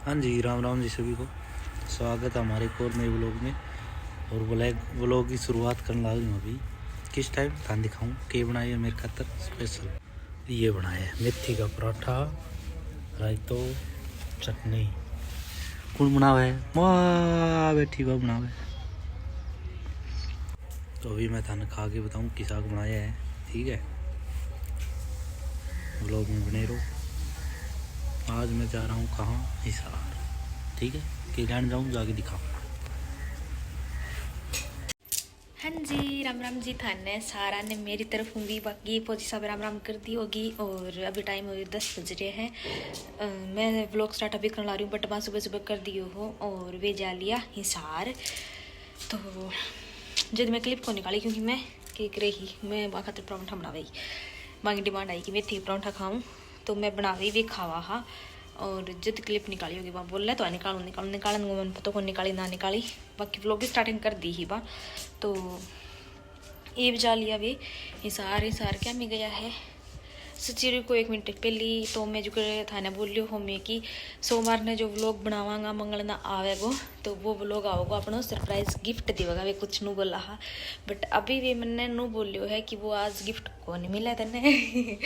हाँ जी, राम राम जी सभी को। स्वागत है हमारे एक और नए व्लॉग में। और व्लॉग की शुरुआत करने लगा हूँ अभी। किस टाइम खान दिखाऊँ के बनाए मेरे खातर स्पेशल। ये बनाया है मेथी का पराठा, रायतो, चटनी। कौन बनावा है? वाह बेटी वाह बनावा है। तो अभी मैं थाने खा के बताऊँ किस आग बनाया है। ठीक है, व्लॉग में बने रहो। आज मैं जा रहा हूँ कहाँ? हिसार। ठीक है, कि लैंड जाऊँ जाके दिखाऊँ। हाँ जी, राम राम जी। थाने सारा ने मेरी तरफ होंगी, बाकी फौजी साहब राम राम कर दी होगी। और अभी टाइम हो 10 बज रहे हैं। मैं व्लॉग स्टार्ट अभी करने ला रही हूँ, बट वहाँ सुबह सुबह कर दियो हो। और वे जा लिया हिसार। तो जब मैं क्लिप को निकाली, क्योंकि मैं केक रही मैं वहाँ खातिर पराठा बनावे, मांगी डिमांड आई कि मेथी पराठा खाऊँ, तो मैं बनावे वे खावा हा। और जब क्लिप निकाली होगी वहाँ बोल रहा तो निकालू निकालू निकालन को मन पता को निकाली ना निकाली, बाकी व्लॉग की स्टार्टिंग कर दी ही बा। तो ये बजा लिया वे हिसार। हिसार क्या में गया है सचिव को 1 मिनट पहले। तो मैं जो थाने बोल लियो हो मैं कि सोमवार ने जो व्लॉग बनावांगा मंगल ना आवेगो, तो वो व्लॉग आओगे अपना सरप्राइज गिफ्ट देगा। वे कुछ नू बोला हा, बट अभी वे मैंने नू बोलियो है कि वो आज गिफ्ट को नहीं मिला तने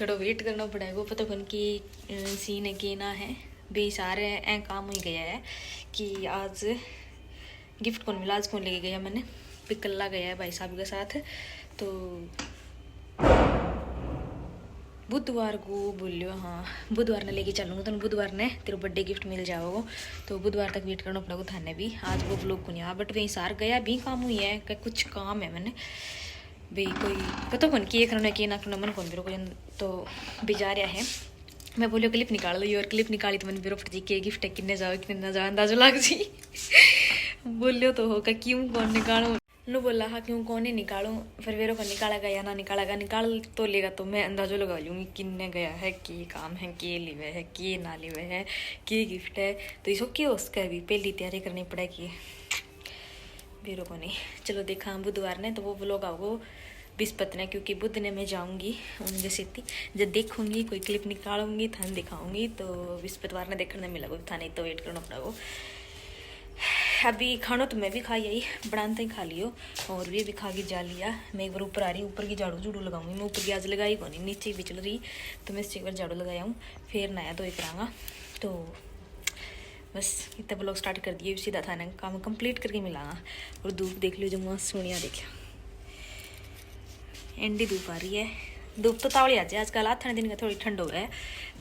थोड़ा वेट करना पड़ेगा। पता कौन की सीन है कि ना है बे सारे ऐ काम ही गया है कि आज गिफ्ट कौन मिला। आज कौन लेके गया मैंने पिकल्ला गया है भाई साहब के साथ। तो बुधवार को बोलियो, हाँ बुधवार ने लेके चलूँगा, तो बुधवार ने तेरे बर्थडे गिफ्ट मिल जाओगे। तो बुधवार तक वेट करना पड़ेगा थाने भी। आज वो ब्लॉग को नहीं आ, बट वहीं सार गया भी काम हुई है कि कुछ काम है मैंने भाई कोई पता कौन किए करना कि ना करना मन कौन बिरो कोई। तो बिजा रहा है, मैं बोलियो क्लिप निकाल लो। और क्लिप निकाली तो मैंने बिरो फट जी के गिफ्ट है किन्ने जाओ किन्ने ना जाओ अंदाजा लग जी बोलियो तो होगा क्यों कौन निकालूँ नु बोला हाँ क्यों कौन ही निकालूँ। फिर वेरो को निकाला गया ना निकाला गया, निकाल तो लेगा तो मैं अंदाजा लगा लूँगी किन्ने गया है, की काम है, के लिवे है, के ना लिवे है, के गिफ्ट है। तो इसको क्या उसका भी पहली तैयारी करनी पड़ेगी वेरो को नहीं। चलो देखा बुधवार ने तो वो लोग आओ बिस्पत ने, क्योंकि बुध ने मैं जाऊँगी उनके सेती जब देखूँगी कोई क्लिप निकालूंगी थाने दिखाऊँगी। तो बिस्पतवार ने देखने मिलेगा थाने, तो वेट करना पड़ेगा। अभी खाना तो मैं भी खाई आई, बनाते ही खा लियो और भी खा के जा लिया। मैं एक बार ऊपर आ रही, ऊपर की झाड़ू झूड़ू लगाऊंगी। मैं ऊपर की आज लगाई कौन, नीचे भी चल रही, तो मैं एक बार झाड़ू लगाया हूँ, फिर नया धोई कराँगा। तो बस इतना ब्लॉग स्टार्ट कर दिए, सीधा था ना काम कंप्लीट करके मिलाँगा। और धूप देख लो जो मस्त सोनिया देखियो, एंडी धूप आ रही है। धूप तो तावड़ी आ जाए आजकल, आथने दिन का थोड़ी ठंड हो है,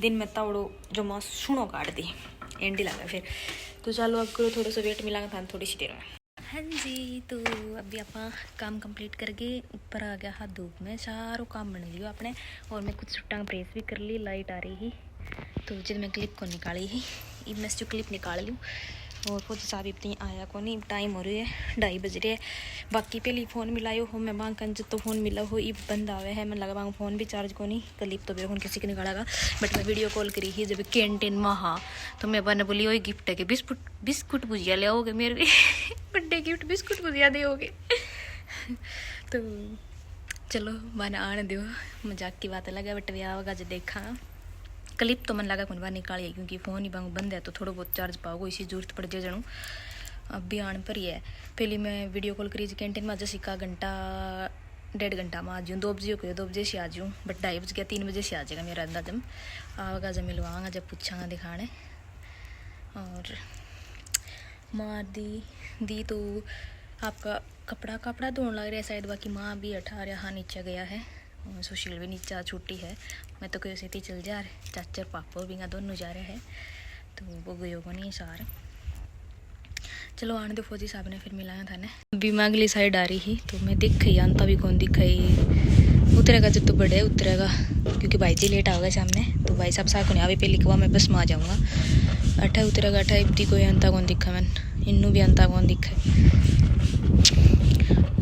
दिन में तावड़ो जो मस्त सुनो काट दी एंडी लगा फिर। तो चलो अब करो थोड़ा सा वेट मिलांगा था थोड़ी सी देर में। हाँ जी, तो अभी आप काम कंप्लीट करके ऊपर आ गया हाथ धूप में, सारों काम बन लियो आपने। और मैं कुछ सुट्टा प्रेस भी कर ली, लाइट आ रही ही तो जब मैं क्लिप को निकाली ही इब मैं जो क्लिप निकाल लूँ। और फौजी साहब इतनी आया को नहीं, टाइम हो रही है 2:30 बज रहे है। बाकी पहले फ़ोन मिलायो हो मैं मांग कंज तो फ़ोन मिला हो इब बंद आवे है, मैं लगा मांग फ़ोन भी चार्ज को नहीं क्लिप तो मेरे फोन किसी के निकालेगा। बट मैं वीडियो कॉल करी ही जब कैंटीन में, हाँ तो मैं बने बोली वही गिफ्ट है कि बिस्कुट भुजिया ले आओगे मेरे भी बर्थडे गिफ्ट बिस्कुट भुजिया दोगे तो चलो बने आने दो, मजाक की बात अलग है। बट ब्याह होगा जो देखा क्लिप तो मन लगा कौन बार निकालिए, क्योंकि फ़ोन ही बंद है तो थोड़ा बहुत चार्ज पाओगे, इसी जरूरत पड़ जाए जनू। अब भी आने पर ही है। पहले मैं वीडियो कॉल करी कैंटीन में, जैसे का घंटा 1.5 घंटा में आ जाऊँ, 2 बजे को 2 बजे से आ जाऊँ, बट 2:30 बज गया 3 बजे से आ जाएगा मेरा अंदाजा। जब आएगा जब मिलवाऊँगा जब पूछाँगा दिखाने। और माँ दी तो आपका कपड़ा धोने लग रहा है शायद, बाकी माँ भी अठा रहा हाँ नीचे गया है, सुशील भी नीचे छुट्टी है। मैं तो कोई से चल जा रहे, चाचा और पापा भी दोनों जा रहे हैं, तो वो गयो को नहीं सार। चलो आने दो फौजी साहब ने फिर मिलाया था ने। अभी मैं अगली साइड आ रही ही तो मैं दिख ही अंता भी कौन दिख ही उतरेगा जब तो बड़े उतरेगा, क्योंकि भाई जी लेट आओगे सामने। तो भाई साहब साथ को नहीं आवे पहले के मैं बस में आ जाऊँगा। अठा उतरेगा अठा इब्दी कोई अंता कौन दिखा, मैं इन्नू भी अंता कौन दिखा।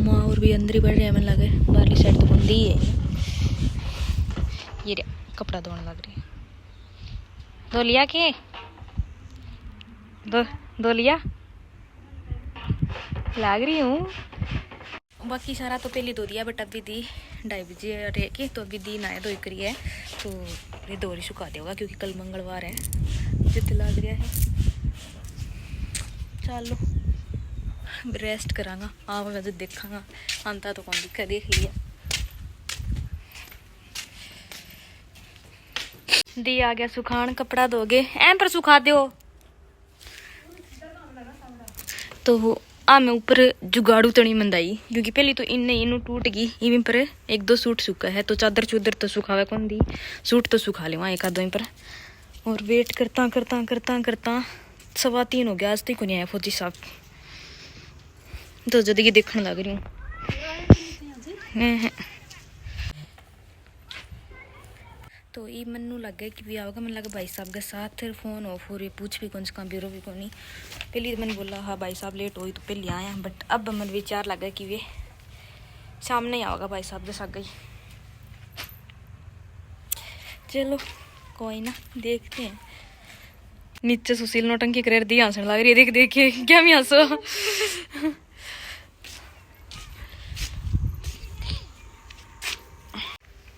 माँ और भी अंदर ही बढ़ रहे हैं, मन लगे बाहरली साइड तो बंदी ही है। ये कपड़ा धोने लग रही है, धो लिया के धो लिया लग रही हूँ। बाकी सारा तो पहले धो दिया, बट अभी दी 2:30 बजे रह के, तो अभी दी नहाए धोई करी है, तो ये दोरी सुखा देगा क्योंकि कल मंगलवार है, जितने लग रहा है। चलो रेस्ट करांगा, आवागा जो देखांगा, आंता तो कौन दिखा, देख लिया। दी आ गया सुखान, कपड़ा धोगे एम पर सुखा दो। तो आ मैं ऊपर जुगाड़ू तनी मंदाई, क्योंकि पहले तो इन्ने इनू टूट गई, इवें पर 1-2 सूट सूखा है, तो चादर चूदर तो सुखावे कौन दी, सूट तो सुखा ले वहाँ 1-2 पर। और वेट करता करता करता करता 3:15 हो गया, आज तक को नहीं आया फौजी साहब, तो जल्दी देखने लग रही हूँ। तो ये मनु लग गया कि भी आओगे, मन लगा भाई साहब के साथ, फिर फोन ऑफ हो रही, पूछ भी कौन सा ब्यूरो भी कौन नहीं। पहले तो मैंने बोला हाँ भाई साहब लेट हुई तो पहले आया, बट अब मन विचार लगा कि वे सामने ही आओगा भाई साहब के साथ गई। चलो कोई ना, देखते हैं। नीचे सुशील नौटंकी कर दी, हंसने लग रही है, देख देख के क्या मैं हंसो।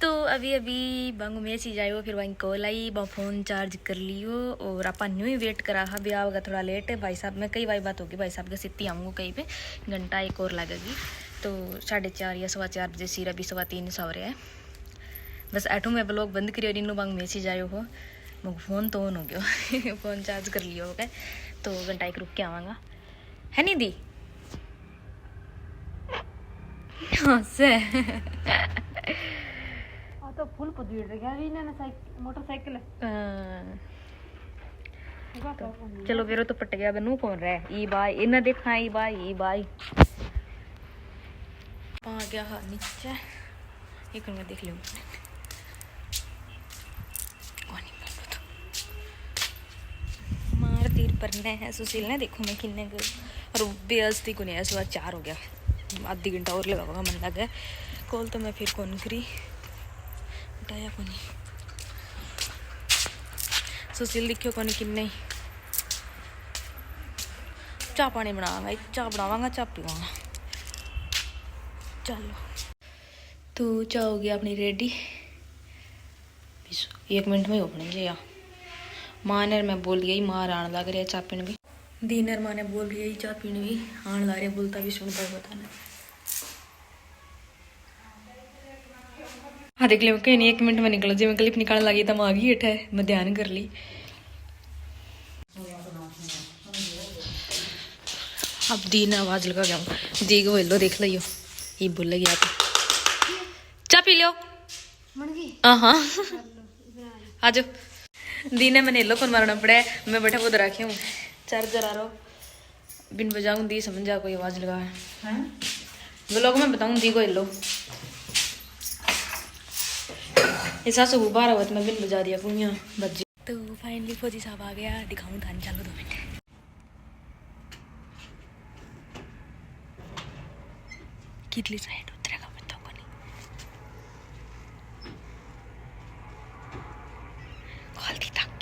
तो अभी बांगू मैसेज आयो, फिर वहीं कॉल आई, फोन चार्ज कर लियो, और अपन यूँ ही वेट करा। हाँ भी आओगा थोड़ा लेट है भाई साहब, में कई बार बात होगी भाई साहब के सित्ती आऊँगा कहीं पे, घंटा 1 और लगेगी, तो 4:30 या 4:15 बजे सिर, अभी 3:15 सौ रहा है। बस 8 में ब्लॉग बंद करियो, इनू बांग मैसेज आयो हो, मुझे फोन तो ऑन हो गया। फोन चार्ज कर लियो होगा, तो घंटा 1 रुक के आवांगा, है नहीं दी? हाँ से तो फुल पदवीर गया भी ना मोटरसाइकिल। चलो फिर तो पट गया, बनू कौन रहा है, ई बाई इन्हें देखा, ई बाई आ गया। हाँ नीचे एक मैं देख लूँ, मार तीर परने हैं सुशील ने, देखो मैं किन्ने और बेअजती को नहीं, 4:15 हो गया, आधी घंटा और लगाऊंगा मन लगा। कॉल तो मैं फिर कौन करी, उठाया को नहीं, सुशील दिखियो को नहीं किन्ने। चाह पानी बनावांगा, चाह बनावांगा, चाह पीवांगा। चलो तो चाह हो गया अपनी रेडी, 1 मिनट में ही ओपन गया। माँ ने मैं बोल गई, माँ आने लग रही है चाह पीने भी, दीनर माँ ने बोल गई चाह पीने भी आने लग रही है, बोलता भी सुनता है बताना। हाँ देख लियो कहीं नहीं, 1 मिनट में निकल, जो मैं क्लिप निकालने लगी तब आ गई हेठ है, मैं ध्यान कर ली। अब दी ने आवाज लगा गया, दी को बोलो देख लियो, ये बोल गया आप चाह पी लो। हाँ आ जाओ। दी ने मैंने लो कौन मारना पड़ा है, मैं बैठा उधर रखे हूँ, चार्जर आ रहा बिन बजाऊँ, दी समझ जा कोई आवाज लगा है, ब्लॉग में बताऊँ दी को लो। ऐसा सब 12 बजे मैं बिन बजा दिया पुनिया बज। तो फाइनली फौजी साहब आ गया, दिखाऊँ थान, चलो 2 मिनट। कितनी साइड उतरेगा बताओ को नहीं, खोल दी ताकि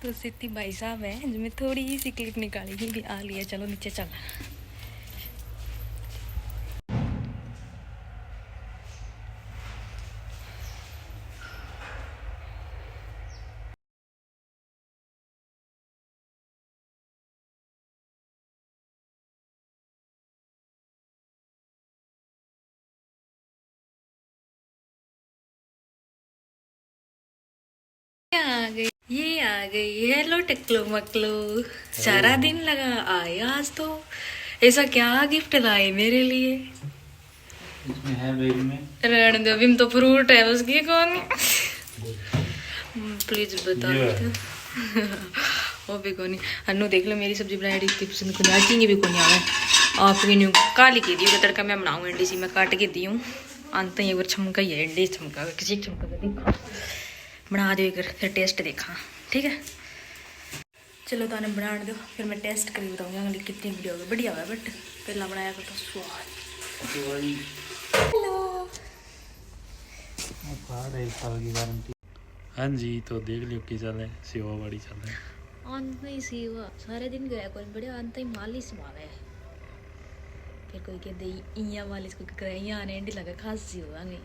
तो सिद्धि भाई साहब है, जिसमें थोड़ी सी क्लिप निकाली थी, भी आ लिया। चलो नीचे चल। आ गई हेलो टिकलो मकलो, सारा दिन लगा आए आज तो। ऐसा क्या गिफ्ट लाए मेरे लिए? इसमें है बैग में, रहने दो, अभी तो फ्रूट है उसकी कौन, प्लीज बता दो। वो भी कौन, अन्नू देख लो मेरी सब्जी बनाई इतनी पसंद को आती भी कौन आवे, आपकी न्यू काली की दी तड़का मैं बनाऊँ, एंडी सी मैं काट के दी हूँ, अंत एक बार छमका ही है, एंडी छमका किसी छमका देखा बना दो एक, फिर टेस्ट देखा, ठीक है। चलो तो बना दो, फिर मैं टेस्ट करके बताऊँगी कितनी वीडियो होगी, बढ़िया होगा, बट पहला बनाया तो स्वाद। हेलो, 1 साल की गारंटी। हाँ जी, तो देख लियो की चल है, सेवा बड़ी चल है। अंत नहीं सेवा सारे दिन गया कोई बड़े अंत ही मालिश मावे फिर कोई कहते इया मालिश कोई करे इया आने एंडी लगा खांसी हुआ गई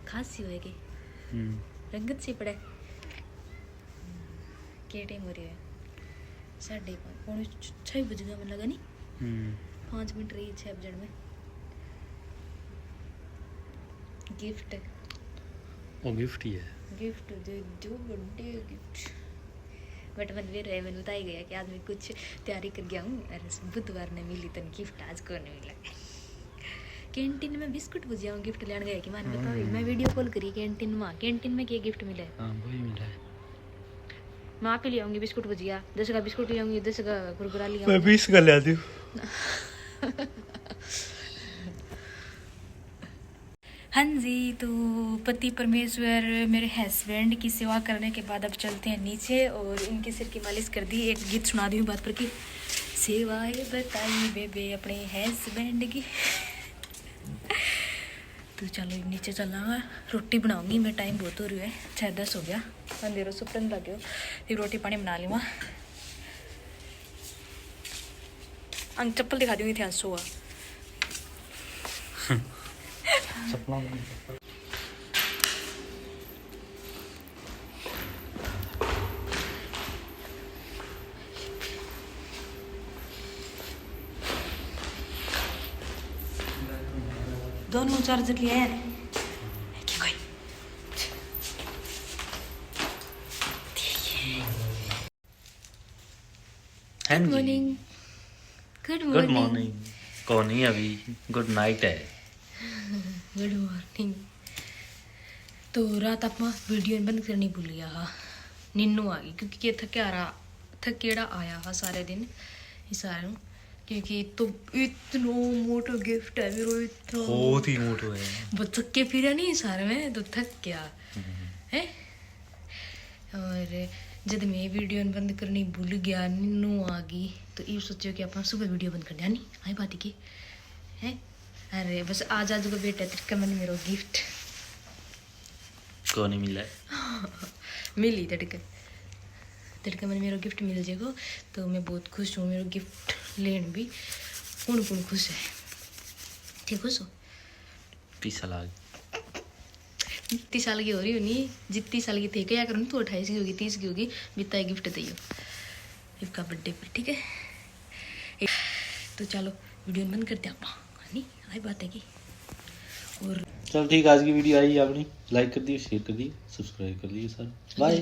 खांसी होएगी रंगत सी पड़े के टाइम हो रही है 6:30 बज गया मन लगा नहीं 5 मिनट रही 6 बजट में गिफ्ट वो गिफ्ट ही है, गिफ्ट दे दो बर्थडे गिफ्ट बट मन भी रहे मैंने बताया गया कि आज मैं कुछ तैयारी कर गया हूँ अरे बुधवार ने मिली तन गिफ्ट आज को नहीं मिला कैंटीन में बिस्कुट भुजिया गिफ्ट लेने गया कि मैंने बताओ मैं वीडियो कॉल करी कैंटीन में क्या गिफ्ट मिला है हाँ वही मिला है। मैं आप ही ले आऊँगी बिस्कुट भुजिया 10 का बिस्कुट ले आऊँगी 10 का कुरकुरा ले मैं 20 का ले आती हूँ। हाँ जी, तो पति परमेश्वर मेरे हस्बैंड की सेवा करने के बाद अब चलते हैं नीचे और इनके सिर की मालिश कर दी। एक गीत सुना दी हूँ बात पर की सेवाएं बताई बेबे अपने हस्बैंड की। तो चलो नीचे चलना, रोटी बनाऊंगी मैं, टाइम बहुत हो रही है 6:10 हो गया, अंधेरों सुपरन लग गया, फिर रोटी पानी बना लूँगा। अंग चप्पल दिखा दूँगी ध्यान सो सपना दोनों चार्जर लिए हैं गुड मॉर्निंग। गुड मॉर्निंग कौन नहीं, अभी गुड नाइट है। Good morning. तो रात आप वीडियो बंद करनी भूल गया हा, निन्नू आ गई क्योंकि ये थकेड़ा आया हा सारे दिन सारे क्योंकि तो इतना मोटा गिफ्ट है मेरे इतना बहुत ही मोटो है, वो थक के फिर नहीं सारे में तो थक गया है। और जब मैं वीडियो बंद करनी भूल गया निन्नू आ गई तो ये सोचो कि आप सुबह वीडियो बंद कर दिया नहीं आई बात की है। अरे बस आज को बेटा तिरका मैंने मेरा गिफ्ट कौन नहीं मिला है मिली तड़का मैंने मेरा गिफ्ट मिल जाएगा तो मैं बहुत खुश हूँ। मेरा गिफ्ट लेन भी कौन खुश है, ठीक खुश हो। 30 साल 30 साल की हो रही हो नहीं, जितनी साल की थे क्या करो तो 28 की होगी 30 की होगी बिता गिफ्ट दियो इसका बर्थडे पर, ठीक है। तो चलो वीडियो बंद करते हैं आप नहीं आई बात है कि और चल ठीक, आज की वीडियो आई अपनी लाइक कर दिए, शेयर कर दिए, सब्सक्राइब कर दिए सर, बाय।